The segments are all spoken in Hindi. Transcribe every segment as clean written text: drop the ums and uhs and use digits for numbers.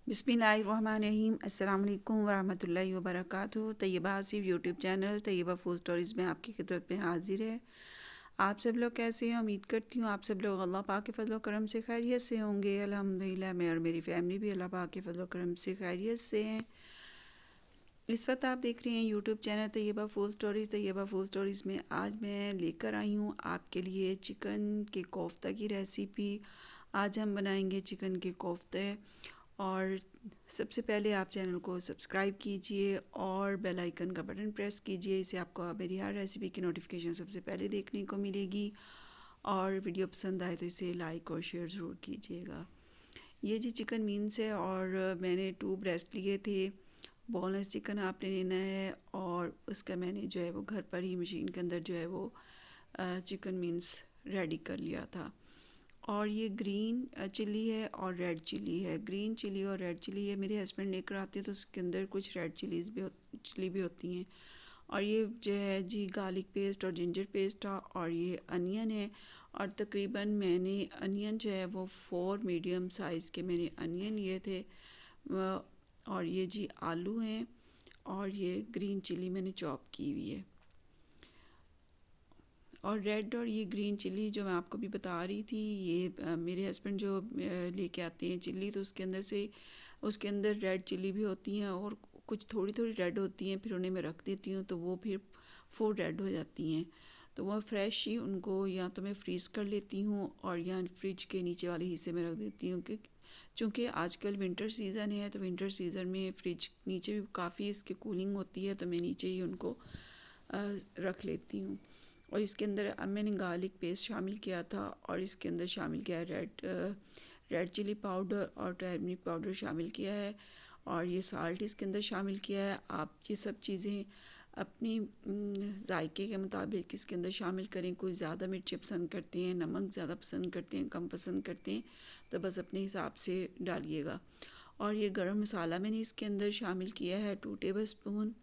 बिस्मिल्लाहिर्रहमानिर्रहीम। अस्सलाम वालेकुम वरहमतुल्लाहि वबरकातुहू। Tayyaba Asif YouTube channel Tayyaba food stories में आपकी खिदमत में हाजिर है। आप सब लोग कैसे हैं? उम्मीद करती हूँ आप सब लोग अल्लाह पाक के फजल व करम से खैरियत से होंगे। अल्हम्दुलिल्लाह मैं और मेरी फैमिली भी अल्लाह पाक के फजल व करम से खैरियत से हैं। इस वक्त आप देख रहे हैं YouTube channel Tayyaba food stories. Tayyaba food stories में आज मैं लेकर आई हूँ आपके लिए चिकन के कोफ्ता की रेसिपी। आज हम बनाएंगे चिकन के कोफ्ते। और सबसे पहले आप चैनल को सब्सक्राइब कीजिए और बेल आइकन का बटन प्रेस कीजिए। इससे आपको मेरी हर रेसिपी की नोटिफिकेशन सबसे पहले देखने को मिलेगी। और वीडियो पसंद आए तो इसे लाइक और शेयर ज़रूर कीजिएगा। ये जी चिकन मीन्स है और मैंने 2 ब्रेस्ट लिए थे। बोनलेस चिकन आपने लेना है और उसका मैंने जो है वो घर पर ही मशीन के अंदर जो है वो चिकन मीन्स रेडी कर लिया था। और ये ग्रीन चिली है और रेड चिली है। ग्रीन चिली और रेड चिली है मेरे हस्बैंड लेकर आते हैं तो उसके अंदर कुछ रेड चिली भी होती हैं। और ये जो है जी गार्लिक पेस्ट और जिंजर पेस्ट था और ये अनियन है। और तकरीबन मैंने अनियन जो है वो 4 मीडियम साइज़ के मैंने अनियन लिए थे। और ये जी आलू हैं और ये ग्रीन चिली मैंने चॉप की हुई है। और रेड और ये ग्रीन चिली जो मैं आपको भी बता रही थी, ये मेरे हस्बैंड जो लेके आते हैं चिल्ली तो उसके अंदर रेड चिली भी होती हैं और कुछ थोड़ी थोड़ी रेड होती हैं। फिर उन्हें मैं रख देती हूँ तो वो फिर 4 रेड हो जाती हैं। तो वह फ्रेश ही उनको या तो मैं फ्रीज़ कर लेती हूँ और या फ्रिज के नीचे वाले हिस्से में रख देती हूँ कि चूँकि आजकल विंटर सीज़न है तो विंटर सीज़न में फ्रिज नीचे भी काफ़ी इसकी कूलिंग होती है तो मैं नीचे ही उनको रख लेती हूँ। और इसके अंदर अब मैंने गार्लिक पेस्ट शामिल किया था और इसके अंदर शामिल किया है रेड चिली पाउडर और टर्मरिक पाउडर शामिल किया है। और ये साल्ट इसके अंदर शामिल किया है। आप ये सब चीज़ें अपनी जायके के मुताबिक इसके अंदर शामिल करें। कोई ज़्यादा मिर्ची पसंद करते हैं, नमक ज़्यादा पसंद करते हैं, कम पसंद करते हैं तो बस अपने हिसाब से डालिएगा। और ये गरम मसाला मैंने इसके अंदर शामिल किया है 2 टेबल स्पून।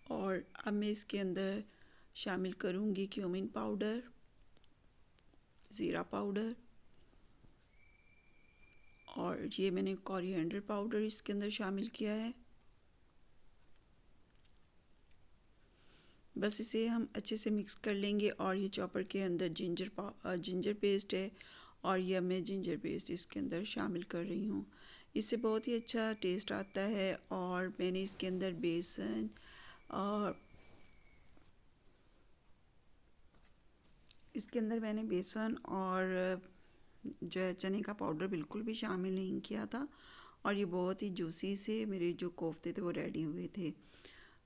और अब मैं इसके अंदर शामिल करूँगी क्यूमिन पाउडर, ज़ीरा पाउडर और ये मैंने कोरिएंडर पाउडर इसके अंदर शामिल किया है। बस इसे हम अच्छे से मिक्स कर लेंगे। और ये चॉपर के अंदर जिंजर पेस्ट है और यह मैं जिंजर पेस्ट इसके अंदर शामिल कर रही हूँ। इससे बहुत ही अच्छा टेस्ट आता है। और मैंने इसके अंदर बेसन और जो है चने का पाउडर बिल्कुल भी शामिल नहीं किया था। और ये बहुत ही जूसी से मेरे जो कोफ्ते थे वो रेडी हुए थे।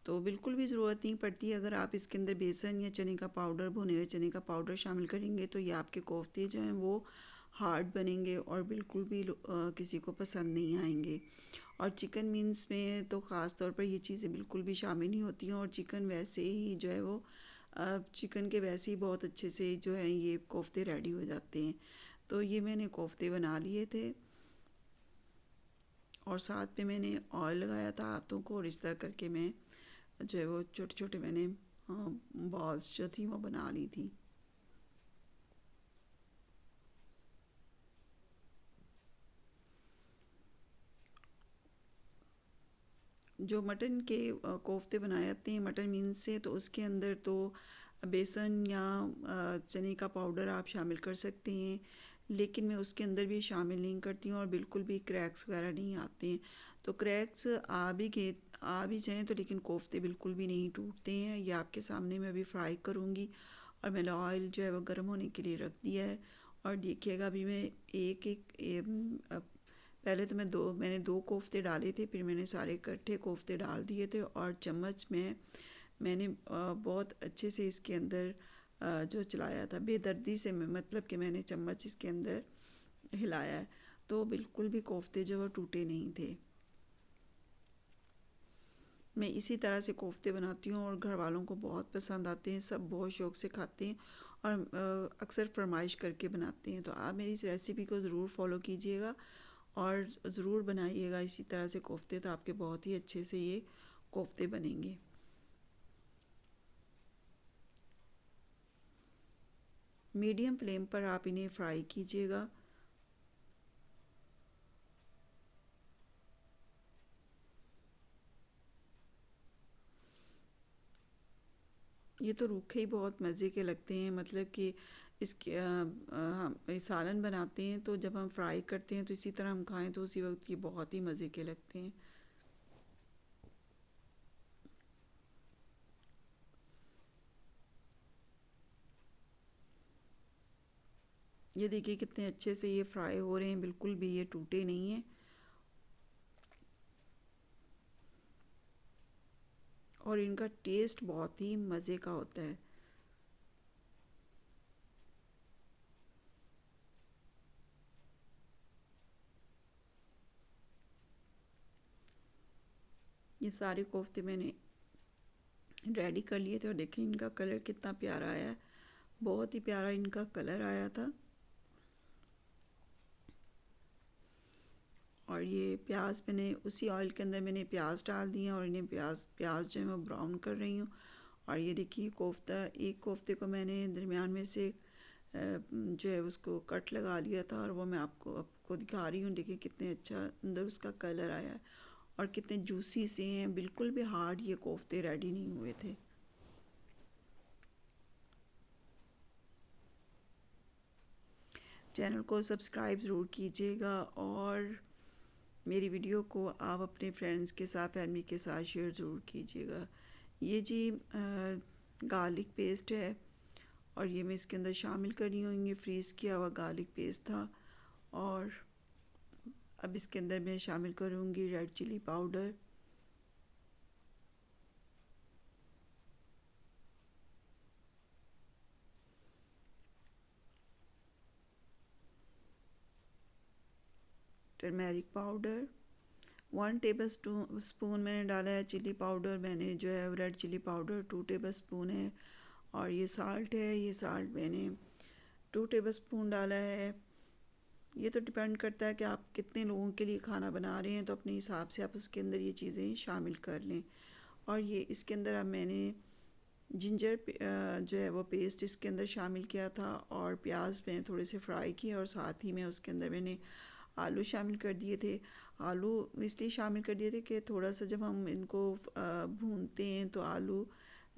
तो बिल्कुल भी ज़रूरत नहीं पड़ती। अगर आप इसके अंदर बेसन या चने का पाउडर, भुने हुए चने का पाउडर शामिल करेंगे तो ये आपके कोफ्ते जो हैं वो हार्ड बनेंगे और बिल्कुल भी किसी को पसंद नहीं आएंगे। और चिकन मीन्स में तो ख़ास तौर पर ये चीज़ें बिल्कुल भी शामिल नहीं होती हैं। और चिकन वैसे ही जो है वो चिकन के वैसे ही बहुत अच्छे से जो है ये कोफ्ते रेडी हो जाते हैं। तो ये मैंने कोफ्ते बना लिए थे और साथ में मैंने ऑयल लगाया था हाथों को और इस तरह करके मैं जो है वो छोटे छोटे मैंने बॉल्स जो थी वो बना ली थी। जो मटन के कोफ्ते बनाए जाते हैं मटन मीन से तो उसके अंदर तो बेसन या चने का पाउडर आप शामिल कर सकते हैं। लेकिन मैं उसके अंदर भी शामिल नहीं करती हूँ और बिल्कुल भी क्रैक्स वगैरह नहीं आते हैं। तो क्रैक्स आ भी जाएँ तो लेकिन कोफ्ते बिल्कुल भी नहीं टूटते हैं। ये आपके सामने मैं अभी फ्राई करूँगी। और मैंने ऑयल जो है वो गर्म होने के लिए रख दिया है। और देखिएगा अभी मैं एक एक पहले तो मैंने दो कोफ्ते डाले थे, फिर मैंने सारे इकट्ठे कोफ्ते डाल दिए थे और चम्मच में मैंने बहुत अच्छे से इसके अंदर जो चलाया था बेदर्दी से मतलब कि मैंने चम्मच इसके अंदर हिलाया है तो बिल्कुल भी कोफ्ते जो वो टूटे नहीं थे। मैं इसी तरह से कोफ्ते बनाती हूँ और घर वालों को बहुत पसंद आते हैं। सब बहुत शौक़ से खाते हैं और अक्सर फरमाइश करके बनाते हैं। तो आप मेरी इस रेसिपी को ज़रूर फॉलो कीजिएगा और ज़रूर बनाइएगा इसी तरह से कोफ्ते। तो आपके बहुत ही अच्छे से ये कोफ्ते बनेंगे। मीडियम फ्लेम पर आप इन्हें फ्राई कीजिएगा ये तो रूखे ही बहुत मज़े के लगते हैं, मतलब कि इसके हम सालन बनाते हैं तो जब हम फ्राई करते हैं तो इसी तरह हम खाएं तो उसी वक्त ये बहुत ही मज़े के लगते हैं। ये देखिए कितने अच्छे से ये फ्राई हो रहे हैं, बिल्कुल भी ये टूटे नहीं हैं और इनका टेस्ट बहुत ही मज़े का होता है। ये सारे कोफ्ते मैंने रेडी कर लिए थे और देखिए इनका कलर कितना प्यारा आया है, बहुत ही प्यारा इनका कलर आया था। और ये प्याज मैंने उसी ऑयल के अंदर मैंने प्याज डाल दिए और इन्हें प्याज प्याज जो है मैं ब्राउन कर रही हूँ। और ये देखिए कोफ्ता, एक कोफ्ते को मैंने दरमियान में से जो है उसको कट लगा लिया था और वो मैं आपको दिखा रही हूँ। देखिए कितने अच्छा अंदर उसका कलर आया है और कितने जूसी से हैं, बिल्कुल भी हार्ड ये कोफ्ते रेडी नहीं हुए थे। चैनल को सब्सक्राइब ज़रूर कीजिएगा और मेरी वीडियो को आप अपने फ्रेंड्स के साथ, फैमिली के साथ शेयर ज़रूर कीजिएगा। ये जी गार्लिक पेस्ट है और ये मैं इसके अंदर शामिल कर रही हूँ। ये फ्रीज़ किया हुआ गार्लिक पेस्ट था और अब इसके अंदर मैं शामिल करूँगी red chilli powder, turmeric powder 1 tablespoon मैंने डाला है। चिली पाउडर मैंने जो है red chilli powder 2 tablespoon है। और ये साल्ट है, ये साल्ट मैंने 2 टेबल स्पून डाला है। ये तो डिपेंड करता है कि आप कितने लोगों के लिए खाना बना रहे हैं, तो अपने हिसाब से आप उसके अंदर ये चीज़ें शामिल कर लें। और ये इसके अंदर अब मैंने जिंजर जो है वो पेस्ट इसके अंदर शामिल किया था और प्याज मैंने थोड़े से फ्राई किए और साथ ही में उसके अंदर मैंने आलू शामिल कर दिए थे। आलू इसलिए शामिल कर दिए थे कि थोड़ा सा जब हम इनको भूनते हैं तो आलू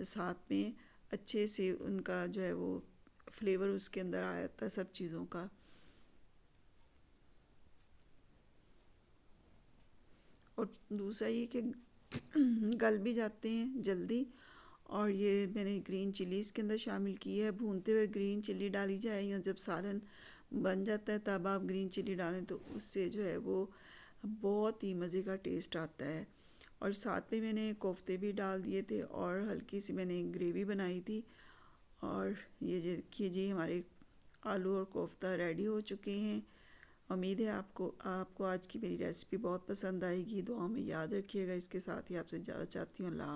साथ में अच्छे से उनका जो है वो फ्लेवर उसके अंदर आया था सब चीज़ों का। और दूसरा ये कि गल भी जाते हैं जल्दी। और ये मैंने ग्रीन चिली इसके अंदर शामिल की है। भूनते हुए ग्रीन चिली डाली जाए या जब सालन बन जाता है तब आप ग्रीन चिली डालें तो उससे जो है वो बहुत ही मज़े का टेस्ट आता है। और साथ में मैंने कोफ्ते भी डाल दिए थे और हल्की सी मैंने ग्रेवी बनाई थी। और ये देखिए जी हमारे आलू और कोफ्ता रेडी हो चुके हैं। उम्मीद है आपको आपको आज की मेरी रेसिपी बहुत पसंद आएगी। दुआ में याद रखिएगा। इसके साथ ही आपसे ज़्यादा चाहती हूँ। अल्लाह।